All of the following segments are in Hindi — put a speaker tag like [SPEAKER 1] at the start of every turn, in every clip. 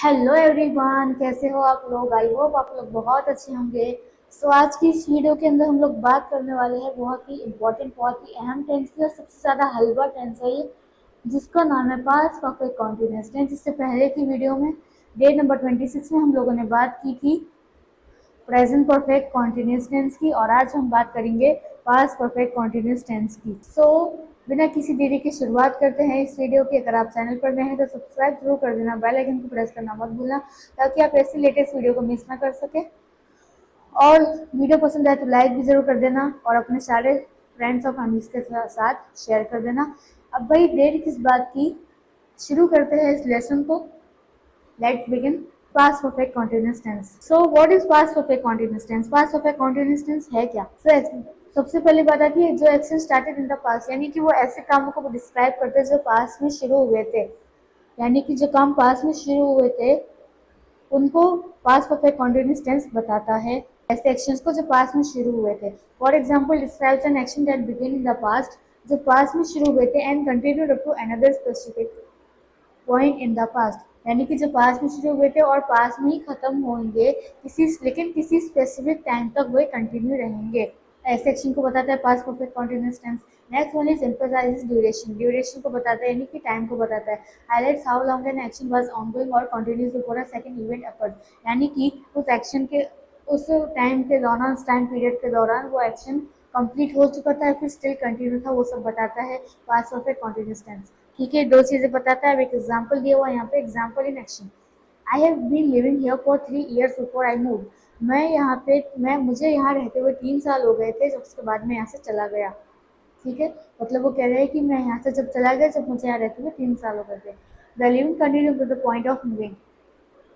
[SPEAKER 1] हेलो एवरीवन, कैसे हो आप लोग। आई होप आप लोग बहुत अच्छे होंगे। आज की इस वीडियो के अंदर हम लोग बात करने वाले हैं बहुत ही इम्पोर्टेंट, बहुत ही अहम टेंस की और सबसे ज़्यादा हलवा टेंस है ये, जिसका नाम है पास्ट परफेक्ट कॉन्टिन्यूअस टेंस। इससे पहले की वीडियो में डे नंबर 26 में हम लोगों ने बात की थी प्रेजेंट परफेक्ट कॉन्टिन्यूअस टेंस की, और आज हम बात करेंगे पास्ट परफेक्ट कॉन्टिन्यूअस टेंस की। बिना किसी देरी की शुरुआत करते हैं इस वीडियो की। अगर आप चैनल पर नए हैं तो सब्सक्राइब जरूर कर देना, बेल आइकन को प्रेस करना मत भूलना, ताकि आप ऐसी लेटेस्ट वीडियो को मिस ना कर सके। और वीडियो पसंद आए तो लाइक भी जरूर कर देना और अपने सारे फ्रेंड्स और फैमिलीज के साथ शेयर कर देना। अब भाई देर किस बात की, शुरू करते हैं इस लेसन को। Let's begin. Past perfect continuous tense. So what is past perfect continuous tense? Past perfect continuous tense है क्या? सबसे पहली बात आती है जो action started in the past, यानी कि वो ऐसे कामों को डिस्क्राइब करते हैं जो पास्ट में शुरू हुए थे। यानी कि जो काम पास्ट में शुरू हुए थे उनको पास्ट परफेक्ट कंटिन्यूअस टेंस बताता है। ऐसे एक्शंस को जो पास्ट में शुरू हुए थे। For example describes an action that begin in the past, जो पास्ट में शुरू हुए थे, and continued up to another specific point in the past, यानी कि जो पास्ट में शुरू हुए थे और पास्ट में ही खत्म होंगे, लेकिन किसी स्पेसिफिक टाइम तक वे कंटिन्यू रहेंगे। ऐसे एक्शन को बताता है past perfect continuous tense. Next one is emphasizes duration. Duration को बताता है, यानी कि टाइम को बताता है। Highlights how long an action was ongoing और continuous before a second event occurred, यानी कि उस एक्शन के उस टाइम के दौरान, उस टाइम पीरियड के दौरान वो एक्शन कंप्लीट हो चुका था फिर स्टिल कंटिन्यू था, वो सब बताता है पास्ट परफेक्ट कंटिन्यूअस टेंस। ठीक है, दो चीजें बताता है। अब एक एग्जाम्पल दिया हुआ है यहाँ पे, example in action. I have been living here for 3 years before I move. मुझे यहाँ रहते हुए 3 साल हो गए थे, जब उसके बाद मैं यहाँ से चला गया। ठीक है, मतलब वो कह रहे हैं कि मैं यहाँ से जब चला गया, जब मुझे यहाँ रहते हुए 3 साल हो गए थे। The living continue to the point of moving,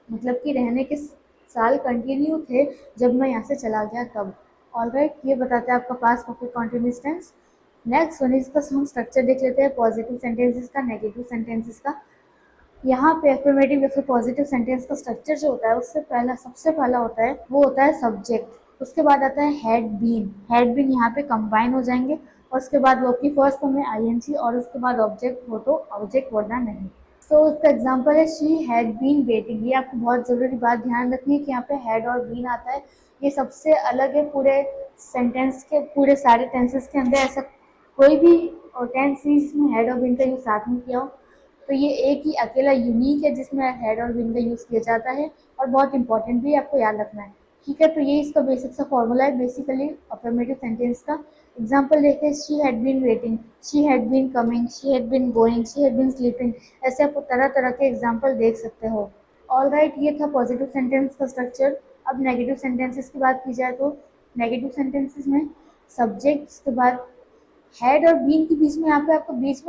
[SPEAKER 1] मतलब कि रहने के साल कंटिन्यू थे जब मैं यहाँ से चला गया तब। ऑलराइट, ये बताता है आपका past perfect continuous tense. Next one इसका हम स्ट्रक्चर देख लेते हैं, पॉजिटिव सेंटेंसेस का, नेगेटिव सेंटेंसेस का। यहाँ पे एफर्मेटिव या फिर पॉजिटिव सेंटेंस का स्ट्रक्चर जो होता है, उससे पहला सबसे पहला होता है वो होता है सब्जेक्ट। उसके बाद आता है हैड बीन। हैड बीन यहाँ पे कंबाइन हो जाएंगे, और उसके बाद वर्ब की फर्स्ट फॉर्म में आईएनजी, और उसके बाद ऑब्जेक्ट हो तो ऑब्जेक्ट वरना नहीं। उसका एग्जाम्पल है शी हैड बीन वेटिंग। ये आपको बहुत जरूरी बात ध्यान रखनी है कि यहाँ पे हैड और बीन आता है, ये सबसे अलग है पूरे सेंटेंस के, पूरे सारे टेंसेस के अंदर। ऐसा कोई भी टेंस जिसमें हेड और बीन का यूज साथ में किया हो, तो ये एक ही अकेला यूनिक है जिसमें हेड और बीन का यूज किया जाता है, और बहुत इंपॉर्टेंट भी आपको याद रखना है। ठीक है, तो ये इसका बेसिक सा फॉर्मूला है बेसिकली अफर्मेटिव सेंटेंस का। एग्जाम्पल देखते हैं, she had been waiting, she had been coming, she had been going, she had been sleeping. ऐसे आप तरह तरह के एग्जाम्पल देख सकते हो। ऑल राइट, ये था पॉजिटिव सेंटेंस का स्ट्रक्चर। अब नेगेटिव सेंटेंसेस की बात की जाए तो नेगेटिव सेंटेंसेस में सब्जेक्ट के बाद हेड और बीन के बीच में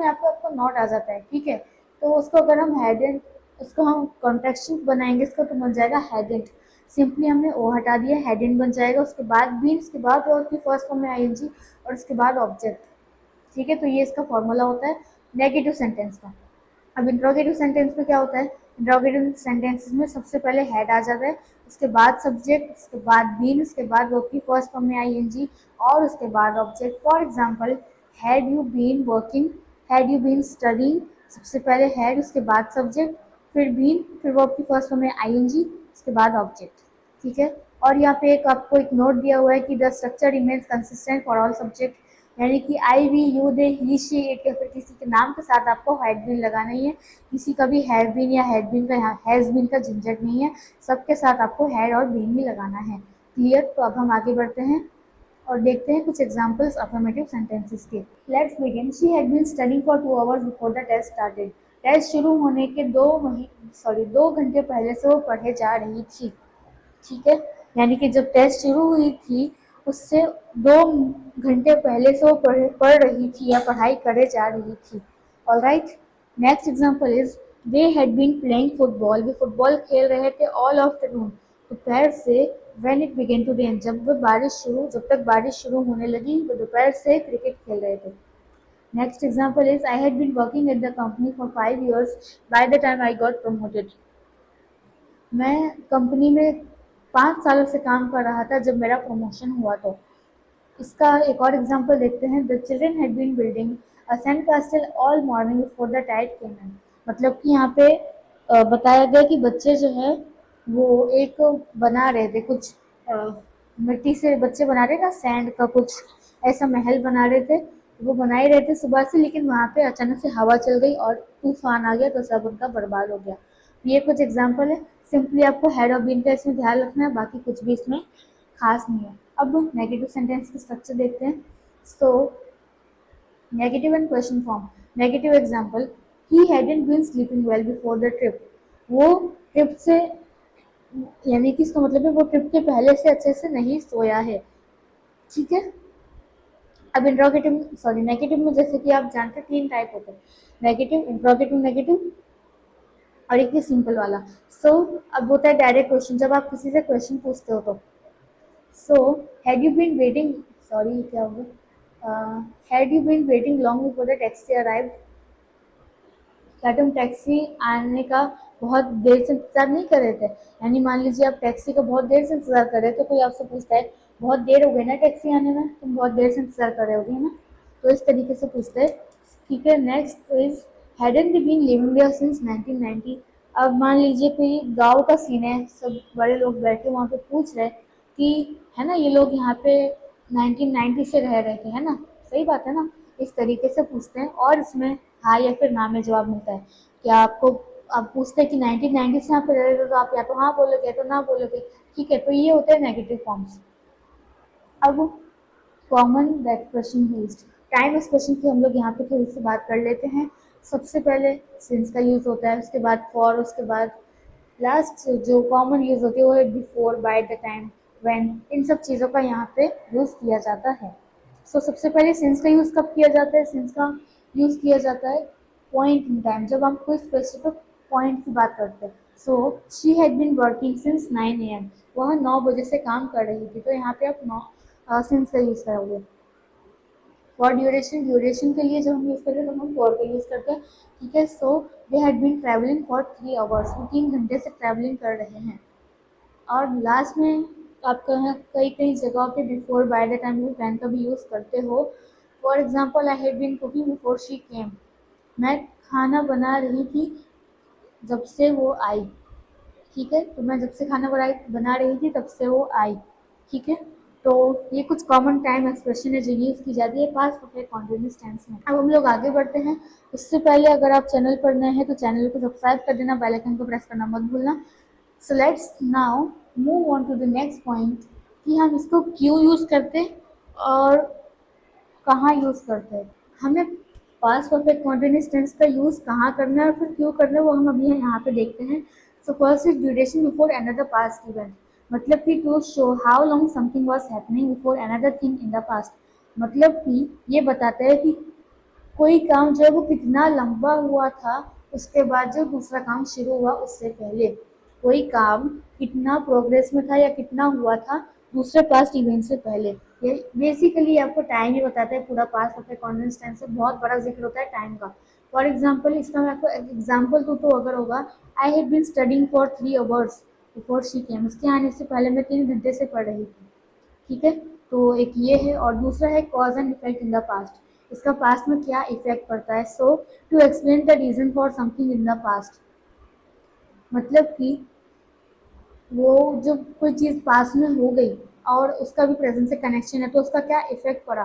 [SPEAKER 1] आपको नॉट आ जाता है। ठीक है, तो उसको अगर हम हेडेंट, उसको हम कॉन्ट्रेक्शन बनाएंगे इसको, तो बन जाएगा हेडेंट। सिंपली हमने ओ हटा दिया, हेडेंट बन जाएगा। उसके बाद बीन, उसके बाद और की फर्स्ट फॉर्म में आईएनजी, और उसके बाद ऑब्जेक्ट। ठीक है, तो ये इसका फॉर्मूला होता है नेगेटिव सेंटेंस का। अब इंट्रोगेटिव सेंटेंस में क्या होता है, इंट्रोगेटिव सेंटेंसेस में सबसे पहले हेड आ जाता है, उसके बाद सब्जेक्ट, उसके बाद बीन, उसके बाद वर्ब की फर्स्ट फॉर्म में आईएनजी, और उसके बाद object. For example, had you been working, had you been studying. सबसे पहले हेड, उसके बाद सब्जेक्ट, फिर बीन, फिर वर्ब की फर्स्ट फॉर्म में आईएनजी, उसके बाद ऑब्जेक्ट। ठीक है, और यहाँ पे आपको एक नोट दिया हुआ है कि the structure remains consistent for all subject, यानी कि I we you they he she it, या फिर किसी के नाम के साथ आपको हैड बीन लगाना ही है। किसी का भी हैव बीन या हैड बीन का, यहाँ हैज बीन का झंझट नहीं है, सबके साथ आपको हैड और बीन ही लगाना है। क्लियर, तो अब हम आगे बढ़ते हैं और देखते हैं कुछ एग्जांपल्स अफर्मेटिव सेंटेंसेस के। Let's begin. She had been studying for 2 hours before the test started. Test शुरू होने के 2 घंटे पहले से वो पढ़े जा रही थी। ठीक है, यानी कि जब टेस्ट शुरू हुई थी उससे 2 घंटे पहले से वो पढ़ रही थी या पढ़ाई करे जा रही थी। All right, next example is they had been playing football. वे फुटबॉल खेल रहे थे ऑल आफ्टरनून, दोपहर से। When it began to rain, जब तक बारिश शुरू होने लगी वो दोपहर से क्रिकेट खेल रहे थे। Next example is I had been working at the company for 5 years by the time I got promoted. मैं कंपनी में 5 सालों से काम कर रहा था जब मेरा प्रमोशन हुआ। तो इसका एक और एग्जांपल देखते हैं। The children had been building a sand castle all morning before the tide came in. मतलब कि यहाँ पे बताया गया कि बच्चे जो है वो एक बना रहे थे कुछ, मिट्टी से बच्चे बना रहे ना, सैंड का कुछ ऐसा महल बना रहे थे। वो बना ही रहे थे सुबह से, लेकिन वहां पे अचानक से हवा चल गई और तूफान आ गया तो सब उनका बर्बाद हो गया। ये कुछ एग्जाम्पल है। सिंपली आपको हेड और बीन का इसमें ध्यान रखना है, बाकी कुछ भी इसमें खास नहीं है। अब नेगेटिव सेंटेंस की स्ट्रक्चर देखते हैं। So negative and question form. Negative example, he hadn't been sleeping well before the trip. वो ट्रिप से, यानी कि इसका मतलब है वो ट्रिप के पहले से अच्छे से नहीं सोया है। ठीक है। अब इंट्रोगेटिव, सॉरी, नेगेटिव में जैसे कि आप जानते हैं 3 टाइप होते हैं, नेगेटिव, इंट्रोगेटिव नेगेटिव और एक ही सिंपल वाला। सो अब होता है डायरेक्ट क्वेश्चन, जब आप किसी से क्वेश्चन पूछते हो तो। So had you been waiting, sorry क्या हो गया, had you been waiting long before the taxi arrived. क्या तुम टैक्सी आने का बहुत देर से इंतजार नहीं कर रहे थे? यानी मान लीजिए आप टैक्सी का बहुत देर से इंतजार कर रहे थे, तो कोई आपसे पूछता है बहुत देर हो गई ना टैक्सी आने में, तुम बहुत देर से इंतजार कर रहे होगे, है ना? तो इस तरीके से पूछते हैं। ठीक है, next is hadn't they been living there since 1990। अब मान लीजिए कोई गांव का सीन है, सब बड़े लोग बैठे वहाँ पे पूछ रहे कि है ना ये लोग यहाँ पे 1990 से रह रहे थे, है ना? सही बात है ना? इस तरीके से पूछते हैं और इसमें हाँ या फिर ना में जवाब मिलता है। क्या आपको, आप पूछते हैं कि 1990 से यहाँ पे रह रहे थे, तो आप या तो हाँ बोलोगे या तो ना बोलोगे। ठीक है, तो ये होते हैं नेगेटिव फॉर्म्स। अब common expression used, time expression की हम लोग यहाँ पे थोड़ी सी बात कर लेते हैं। सबसे पहले सिंस का यूज होता है, उसके बाद फॉर, उसके बाद लास्ट जो कॉमन यूज होती है वो है before, by the time, when, इन सब चीज़ों का यहाँ पे यूज किया जाता है। सो सबसे पहले सिंस का यूज कब किया जाता है? सिंस का यूज किया जाता है पॉइंट इन टाइम, जब हम कोई स्पेसिफिक पॉइंट की बात करते हैं। So she had been working since 9 AM, वह 9 बजे से काम कर रही थी, तो यहाँ पे आप 9 सिंस का यूज करोगे। फॉर ड्यूरेशन, ड्यूरेशन के लिए जो हम यूज करते हैं तो हम फॉर का यूज करते हैं। ठीक है। So they had been travelling for 3 hours, वो 3 घंटे से ट्रैवलिंग कर रहे हैं। और लास्ट में आप कई कई जगहों पे before, by the time, when का भी यूज करते हो। For example, I had been cooking before she came, मैं खाना बना रही थी जब से वो आई। ठीक है, तो मैं जब से खाना बना रही थी तब से वो आई। ठीक है। तो ये कुछ कॉमन टाइम एक्सप्रेशन है जो यूज की जाती है पास्ट परफेक्ट कॉन्टिन्यूअस टेंस में। अब हम लोग आगे बढ़ते हैं। उससे पहले अगर आप चैनल पर नए हैं तो चैनल को सब्सक्राइब कर देना, बेल आइकन को प्रेस करना मत भूलना। So let's now move on to the next point कि हम इसको क्यों यूज करते हैं और कहाँ यूज करते हैं। हमें पास्ट परफेक्ट कॉन्टिन्यूअस टेंस का यूज कहाँ करना है और फिर क्यों करना है वो हम अभी यहाँ पे देखते हैं। So first is duration before another past event, मतलब कि to show how long something was happening before another thing in the past, मतलब कि ये बताता है कि कोई काम जो है वो कितना लंबा हुआ था उसके बाद जो दूसरा काम शुरू हुआ उससे पहले। कोई काम कितना प्रोग्रेस में था या कितना हुआ था दूसरे पास्ट इवेंट से पहले। ये बेसिकली आपको टाइम ही बताता है। पूरा पास्ट परफेक्ट कॉन्टिन्यूअस टेंस से बहुत बड़ा जिक्र होता है टाइम का। फॉर एग्जाम्पल, इसका मैं आपको एग्जाम्पल दूँ तो अगर होगा, I have been studying for 3 hours before she came, उसके आने से पहले मैं 3 घंटे से पढ़ रही थी। ठीक है। तो एक ये है और दूसरा है cause and effect in the past, इसका पास्ट में क्या इफेक्ट पड़ता है। So to explain the reason for something in the past, मतलब कि वो जो कोई चीज़ पास्ट में हो गई और उसका भी प्रेजेंट से कनेक्शन है तो उसका क्या इफेक्ट पड़ा,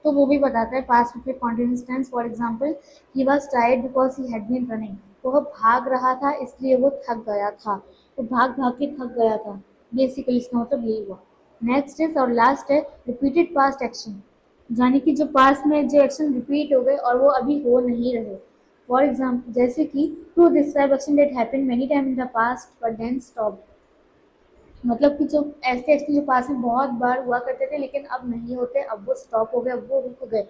[SPEAKER 1] तो वो भी बताता है पास्ट में continuous tense. For example, he was tired because he had been running, तो वह भाग रहा था इसलिए वो थक गया था, तो भाग भाग के थक गया था। बेसिकली इसका मतलब यही हुआ। नेक्स्ट इज और लास्ट है रिपीटेड पास्ट एक्शन, यानी कि जो पास्ट में जो एक्शन रिपीट हो गए और वो अभी हो नहीं रहे। फॉर एग्जाम्पल, जैसे कि to describe action that happened many time in the past but then stop, मतलब कि जो ऐसे एक्शन जो पास में बहुत बार हुआ करते थे लेकिन अब नहीं होते, अब वो स्टॉप हो गए, अब वो रुक गए।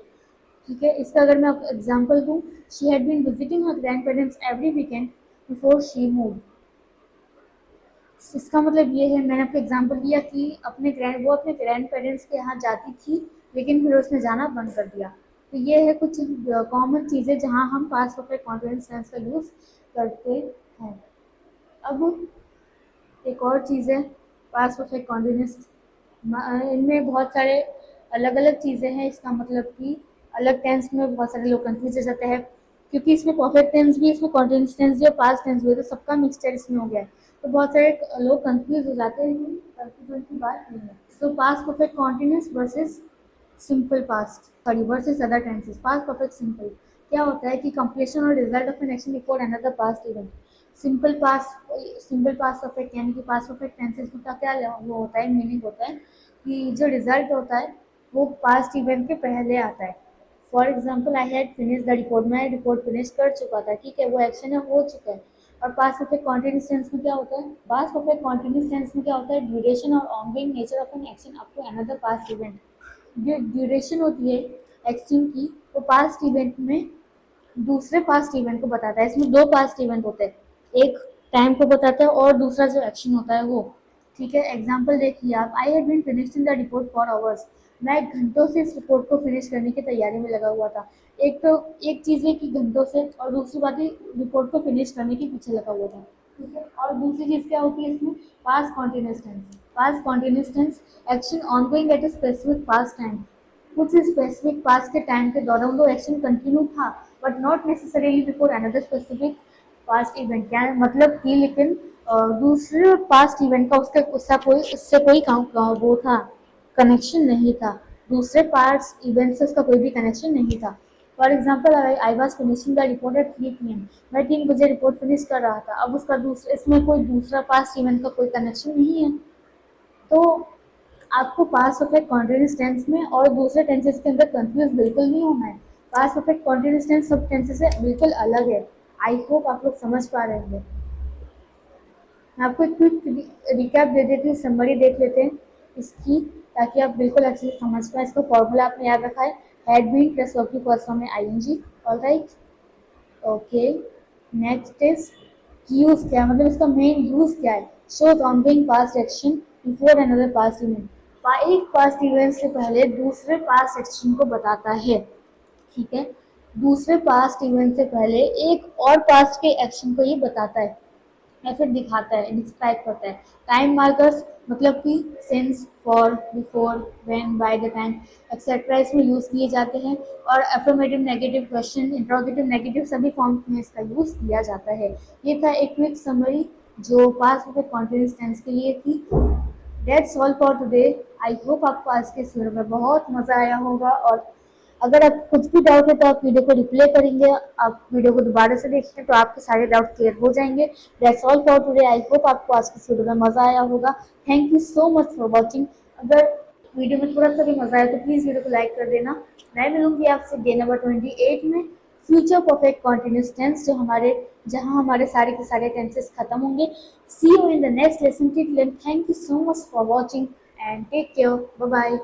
[SPEAKER 1] ठीक है। इसका अगर मैं आपको एग्जांपल दूं, she had been visiting her grand parents every weekend before she move, इसका मतलब ये है, मैंने आपको एग्जांपल दिया कि वो अपने ग्रैंड पेरेंट्स के यहाँ जाती थी लेकिन फिर उसने जाना बंद कर दिया। तो ये है कुछ कॉमन चीज़ें जहाँ हम पास्ट परफेक्ट कॉन्टिन्यूअस टेंस का यूज़ करते हैं। अब एक और चीज़ है पास्ट परफेक्ट कॉन्टिन्यूअस, इनमें बहुत सारे अलग अलग चीज़ें हैं। इसका मतलब कि अलग टेंस में बहुत सारे लोग कंफ्यूज हो जाते हैं। क्योंकि इसमें परफेक्ट टेंस भी, इसमें कॉन्टिन्यूस टेंस भी और पास्ट टेंस भी है, तो सबका मिक्सचर इसमें हो गया है। तो बहुत सारे लोग कंफ्यूज हो जाते हैं, लेकिन कंफ्यूजन की बात नहीं है। सो past perfect continuous versus simple past, sorry versus other tenses. Past perfect simple क्या होता है कि कंप्लीशन और result of an action before another past event. Simple past perfect यानी कि पास्ट परफेक्ट टेंसेस का क्या वो होता है, मीनिंग होता है कि जो रिजल्ट होता है वो पास्ट इवेंट के पहले आता है। For example, I had finish the report, मैं रिपोर्ट फिनिश कर चुका था, ठीक है, वो एक्शन है, हो चुका है। और पास्ट परफेक्ट कॉन्टिन्यूस टेंस में क्या होता है, पास्ट परफेक्ट कॉन्टिन्यूस टेंस में क्या होता है, ड्यूरेशन और ongoing nature of an action up to another past event. जो ड्यूरेशन होती है एक्शन की, वो पास्ट इवेंट में दूसरे पास्ट इवेंट को बताता है। इसमें दो पास्ट इवेंट होते हैं, एक टाइम को बताता है और दूसरा जो एक्शन होता है वो, ठीक है। एग्जाम्पल देखिए आप, I had been finished in the report for hours, मैं घंटों से इस रिपोर्ट को फिनिश करने की तैयारी में लगा हुआ था। एक तो एक चीज़ है कि घंटों से, और दूसरी बात है रिपोर्ट को फिनिश करने के पीछे लगा हुआ था, ठीक है। और दूसरी चीज़ क्या होती है इसमें, past continuous tense. Past continuous tense action ongoing at a specific past time, कुछ स्पेसिफिक पास्ट के टाइम के दौरान वो एक्शन कंटिन्यू था, but not necessarily before another specific past event. क्या है मतलब कि, लेकिन दूसरे पास्ट इवेंट का उससे कोई वो था, कनेक्शन नहीं था। दूसरे पास्ट इवेंट से उसका कोई भी कनेक्शन नहीं था। For example, I was finishing the report eight 3 PM, मैं 3 बजे रिपोर्ट फिनिश कर रहा था। अब उसका इसमें कोई दूसरा पास्ट इवेंट का कोई कनेक्शन नहीं है। तो आपको पास्ट परफेक्ट कॉन्टिन्यूस टेंस में और दूसरे टेंसेस के अंदर कंफ्यूज बिल्कुल नहीं होना है। पास्ट परफेक्ट कॉन्टिन्यूस टेंस सब टेंसेस से बिल्कुल अलग है। आई होप आप लोग समझ पा रहे होंगे। मैं आपको एक क्विक रिकैप दे देती हूँ, समरी देख लेते हैं इसकी, ताकि आप बिल्कुल अच्छे से समझ पाए। इसका फॉर्मूला आपने याद रखा है, हैड बीन प्लस वर्ब की फर्स्ट फॉर्म में ING. Alright, okay. Next is use, क्या मतलब इसका मेन यूज क्या है, shows ongoing past action before another past event, एक पास्ट इवेंट से पहले दूसरे पास्ट एक्शन को बताता है, ठीक है। दूसरे पास्ट इवेंट से पहले एक और पास्ट के एक्शन को ये बताता है या फिर दिखाता है, डिस्क्राइब करता है। टाइम मार्कर्स मतलब कि since, for, before, when, bye the time etcetera इसमें यूज किए जाते हैं। और affirmative, negative, question, interrogative, negative सभी फॉर्म में इसका यूज किया जाता है। ये था एक क्विक समरी जो पास्ट परफेक्ट कॉन्टिन्यूअस टेंस के लिए थी। That's all for today. I hope आपको आज के इस वीडियो में बहुत मजा आया होगा, और अगर आप कुछ भी डाउट है तो आप वीडियो को रिप्ले करेंगे, आप वीडियो को दोबारा से देखेंगे तो आपके सारे डाउट क्लियर हो जाएंगे। That's all for today. I hope आपको आज के वीडियो में मजा आया होगा। Thank you so much for watching. अगर वीडियो में थोड़ा सा भी मजा आया तो प्लीज वीडियो को लाइक कर देना। मैं मिलूंगी आपसे डे नंबर 28 में, फ्यूचर परफेक्ट कॉन्टिन्यूस टेंस, जहां हमारे सारे के सारे टेंसेस खत्म होंगे। See you in the next lesson. Till then, thank you so much for watching and take care. Bye bye.